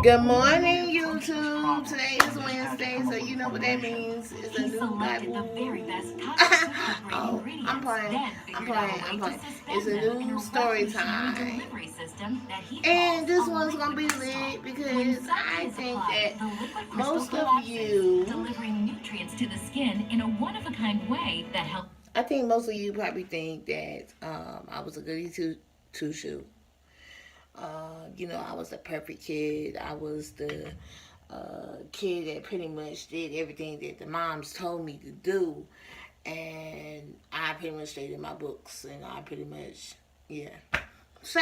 Good morning, YouTube. Today is Wednesday, so you know what that means. It's a new Bible. Oh, I'm playing. It's a new story time. And this one's gonna be lit because I think that most of you, I think most of you probably think that I was a goody two shoe. I was the perfect kid. I was the kid that pretty much did everything that the moms told me to do. And I pretty much stayed in my books. And I pretty much, yeah. So,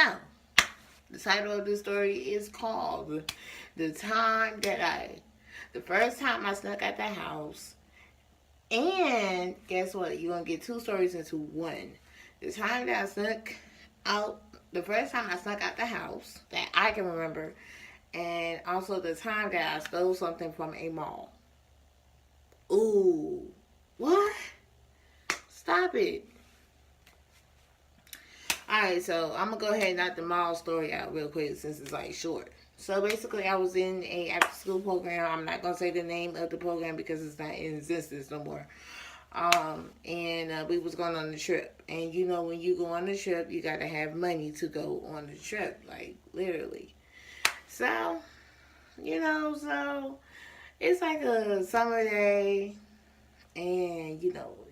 the title of this story is called The First Time I Snuck Out the House. And guess what? You're going to get two stories into one. The time that I snuck out the first time I snuck out the house that I can remember, and also the time that I stole something from a mall. Ooh, what? Stop it. Alright, so I'm going to go ahead and knock the mall story out real quick since it's like short. So basically I was in a after school program. I'm not going to say the name of the program because it's not in existence no more. And we was going on the trip. And you know, when you go on the trip, you got to have money to go on the trip, like literally. So, so it's like a summer day, and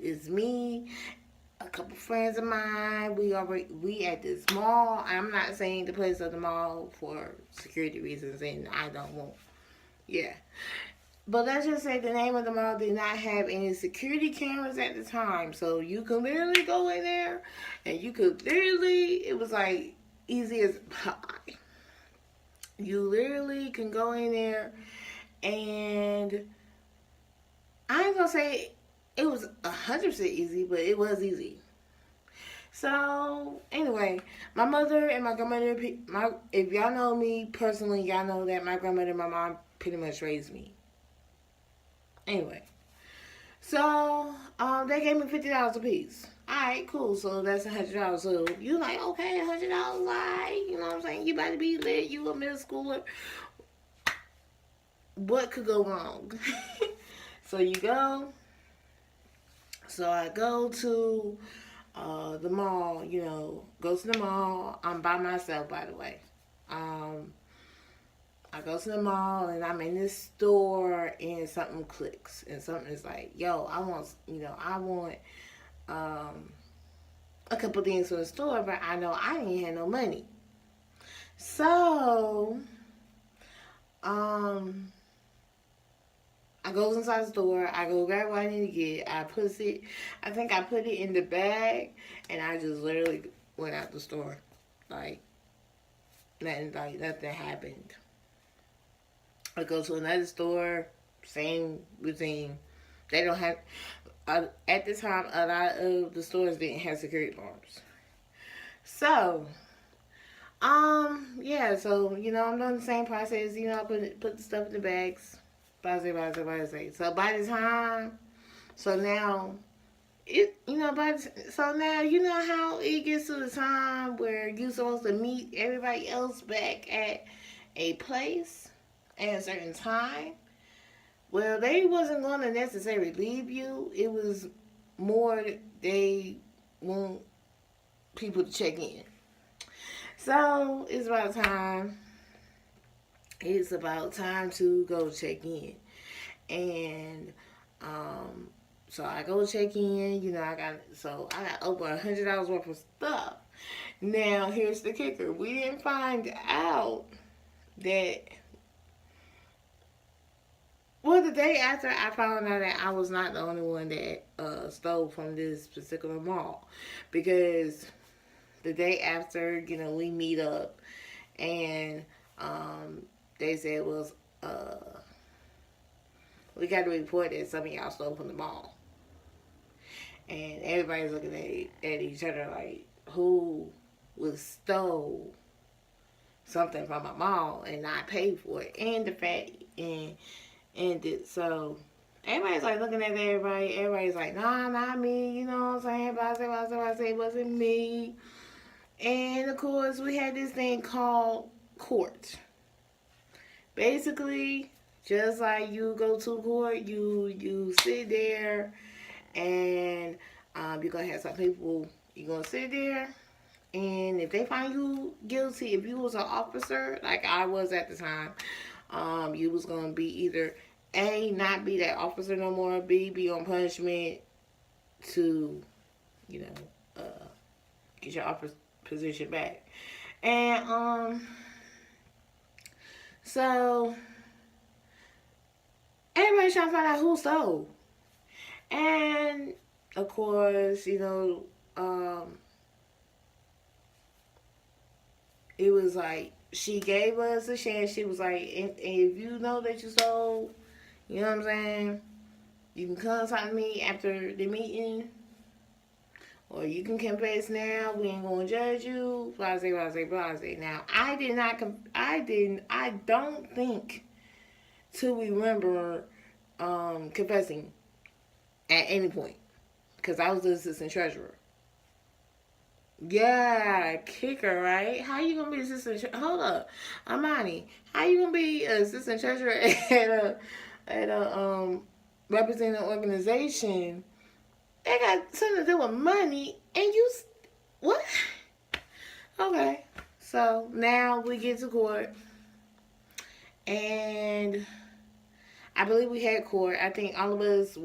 it's me, a couple friends of mine. We at this mall. I'm not saying the place of the mall for security reasons, and I don't want. Yeah. But let's just say the name of the mall did not have any security cameras at the time. So you could literally go in there and you could literally, it was like easy as pie. You literally can go in there and I ain't gonna say it was 100% easy, but it was easy. So anyway, my mother and my grandmother, if y'all know me personally, y'all know that my grandmother and my mom pretty much raised me. Anyway, so they gave me $50 a piece. Alright, cool. So that's $100. So you like, okay, $100, alright. You know what I'm saying? You about to be lit. You a middle schooler. What could go wrong? So you go. So I go to the mall. Go to the mall. I'm by myself, by the way. I go to the mall and I'm in this store and something clicks and something is like, yo, I want a couple things from the store, but I know I didn't have no money. So, I goes inside the store, I go grab what I need to get, I think I put it in the bag and I just literally went out the store. Like nothing happened. I go to another store, same routine. They don't have, at the time, a lot of the stores didn't have security alarms. So, yeah, so, I'm doing the same process. I put the stuff in the bags. So by the time, so now, so now, you know how it gets to the time where you're supposed to meet everybody else back at a place at a certain time? Well, they wasn't going to necessarily leave you. It was more they want people to check in. So it's about time. It's about time to go check in. And so I go check in. I got over $100 worth of stuff. Now here's the kicker. We didn't find out that. Well, the day after I found out that I was not the only one that stole from this particular mall. Because the day after, we meet up and they said, well, we got to report that some of y'all stole from the mall. And everybody's looking at each other like, who would stole something from a mall and not pay for it? And the fact, so everybody's like looking at everybody. Everybody's like, nah, not me. You know what I'm saying? I say it wasn't me. And of course, we had this thing called court. Basically, just like you go to court, you sit there, and you're gonna have some people. You're gonna sit there, and if they find you guilty, if you was an officer like I was at the time, you was gonna be either A, not be that officer no more, B, be on punishment to, you know, get your officer position back. And so everybody's trying to find out who stole. And of course, it was like she gave us a chance. She was like, and if you know that you stole, you know what I'm saying, you can contact me after the meeting, or you can confess now. We ain't gonna judge you. Blase, blase, blase. Now, I don't think to remember confessing at any point, because I was the assistant treasurer. Yeah, kicker, right? How you gonna be assistant? Hold up, Imani. How you gonna be assistant treasurer at a representing organization that got something to do with money, and you what? Okay, so now we get to court, and I believe we had court. I think all of us.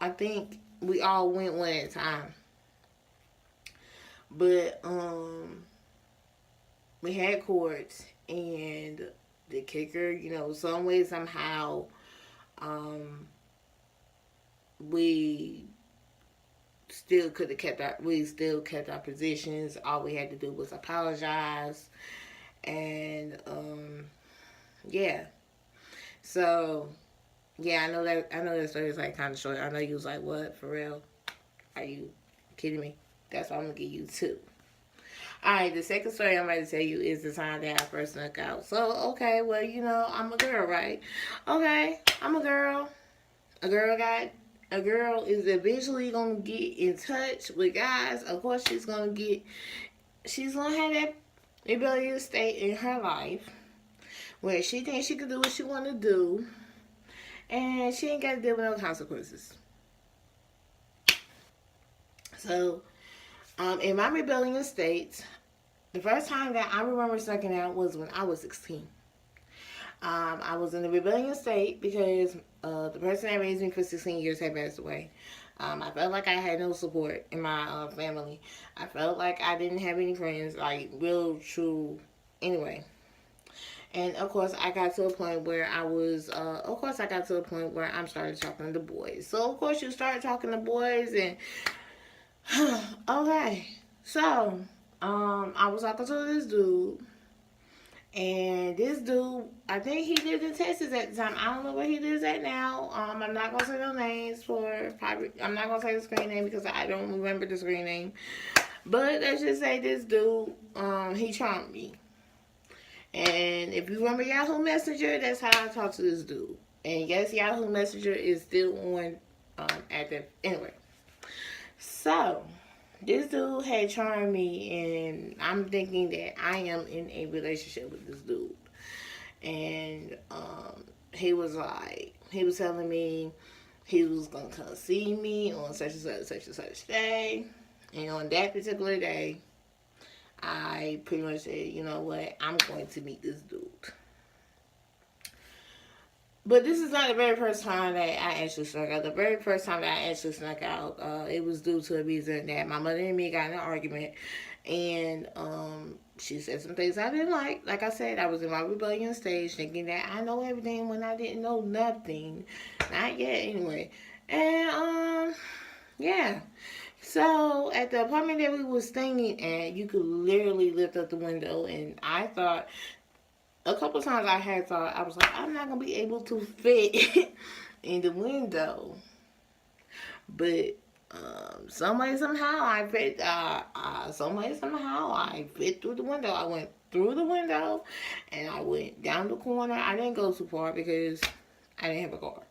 I think we all went one at a time. But we had court, and the kicker, some way somehow, we still could have kept our positions. All we had to do was apologize, and yeah. So yeah, I know that story is like kind of short. I know you was like, what, for real? Are you kidding me? That's why I'm gonna give you two. Alright, the second story I'm about to tell you is the time that I first snuck out. So, okay, well, I'm a girl, right? Okay, I'm a girl. A girl is eventually gonna get in touch with guys. Of course, she's gonna have that rebellious state in her life where she thinks she can do what she wanna do, and she ain't gotta deal with no consequences. So, in my rebellious state, the first time that I remember snucking out was when I was 16. I was in the rebellious state because the person that raised me for 16 years had passed away. I felt like I had no support in my family. I felt like I didn't have any friends, like real, true, anyway. And of course, I got to a point where I'm started talking to boys. So of course, you start talking to boys, and okay. So, I was talking to this dude, and this dude, I think he lived in Texas at the time. I don't know where he lives at now. I'm not gonna say no names I'm not gonna say the screen name because I don't remember the screen name. But let's just say this dude, he charmed me. And if you remember Yahoo Messenger, that's how I talked to this dude. And yes, Yahoo Messenger is still on anyway. So, this dude had charmed me, and I'm thinking that I am in a relationship with this dude. And he was telling me he was going to come see me on such and such day. And on that particular day, I pretty much said, you know what, I'm going to meet this dude. But this is not the very first time that I actually snuck out. The very first time that I actually snuck out, it was due to a reason that my mother and me got in an argument. And she said some things I didn't like. Like I said, I was in my rebellion stage thinking that I know everything when I didn't know nothing. Not yet, anyway. And, yeah. So, at the apartment that we were staying at, you could literally lift up the window. And I thought, a couple times I was like, I'm not going to be able to fit in the window. But some way, somehow, I fit through the window. I went through the window, and I went down the corner. I didn't go too far because I didn't have a car.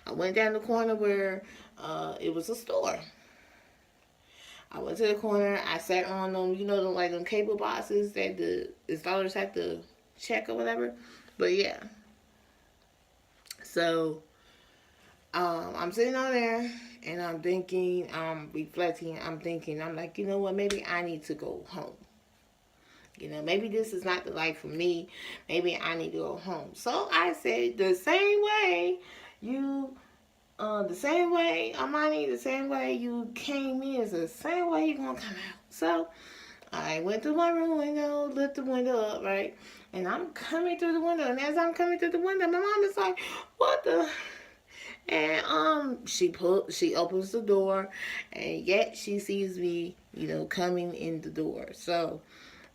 I went down the corner where it was a store. I went to the corner. I sat on them, them cable boxes that the installers have to check or whatever. But yeah, So, I'm sitting on there and I'm thinking, reflecting, I'm like, you know what, maybe I need to go home. You know, maybe this is not the life for me. Maybe I need to go home. So I said, the same way Imani, the same way you came in is the same way you're going to come out. So I went through my room window, lift the window up, right? And I'm coming through the window. And as I'm coming through the window, my mom is like, what the? And she opens the door, and yet she sees me, you know, coming in the door. So,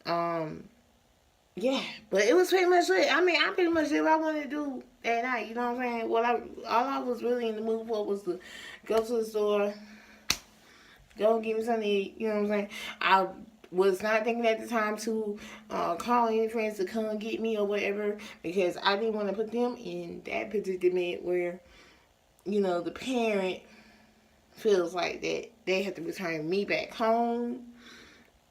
yeah, but it was pretty much it. I mean, I pretty much did what I wanted to do that night. You know what I'm saying? All I was really in the mood for was to go to the store, go and get me something to eat. You know what I'm saying? I was not thinking at the time to call any friends to come get me or whatever, because I didn't want to put them in that predicament where, you know, the parent feels like that they have to return me back home.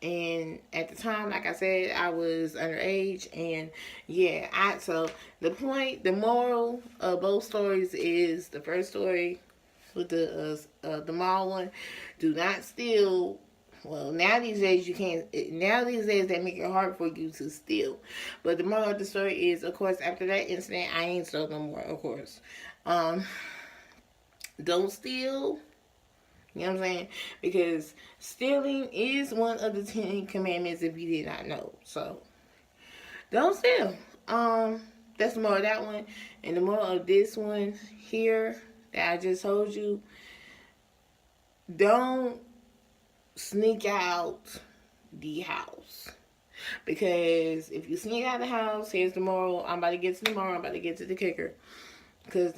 And at the time, like I said, I was underage, and yeah, so the moral of both stories is the first story with the mall one. Do not steal. Well, now these days you can't. Now these days they make it hard for you to steal. But the moral of the story is, of course, after that incident, I ain't stole no more. Of course, don't steal. You know what I'm saying? Because stealing is one of the 10 commandments if you did not know. So, don't steal. That's the moral of that one. And the moral of this one here that I just told you, don't sneak out the house. Because if you sneak out the house, here's the moral. I'm about to get to the moral. I'm about to get to the kicker. Because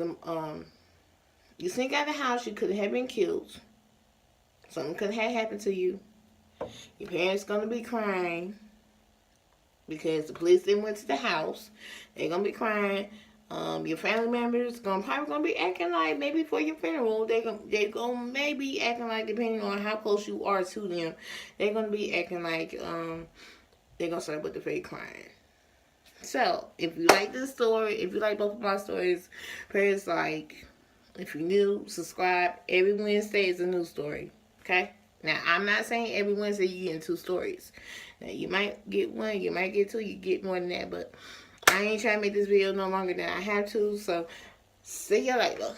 you sneak out the house, you could have been killed. Something could have happened to you. Your parents gonna be crying because the police didn't went to the house. They're gonna be crying. Your family members probably gonna be acting like, maybe for your funeral, they gonna maybe acting like, depending on how close you are to them, they're gonna be acting like they're gonna start with the fake crying. So if you like this story, if you like both of my stories, press like. If you're new, subscribe. Every Wednesday is a new story. Okay? Now, I'm not saying every Wednesday you get 2 stories. Now, you might get 1, you might get 2, you get more than that. But I ain't trying to make this video no longer than I have to. So, see you later.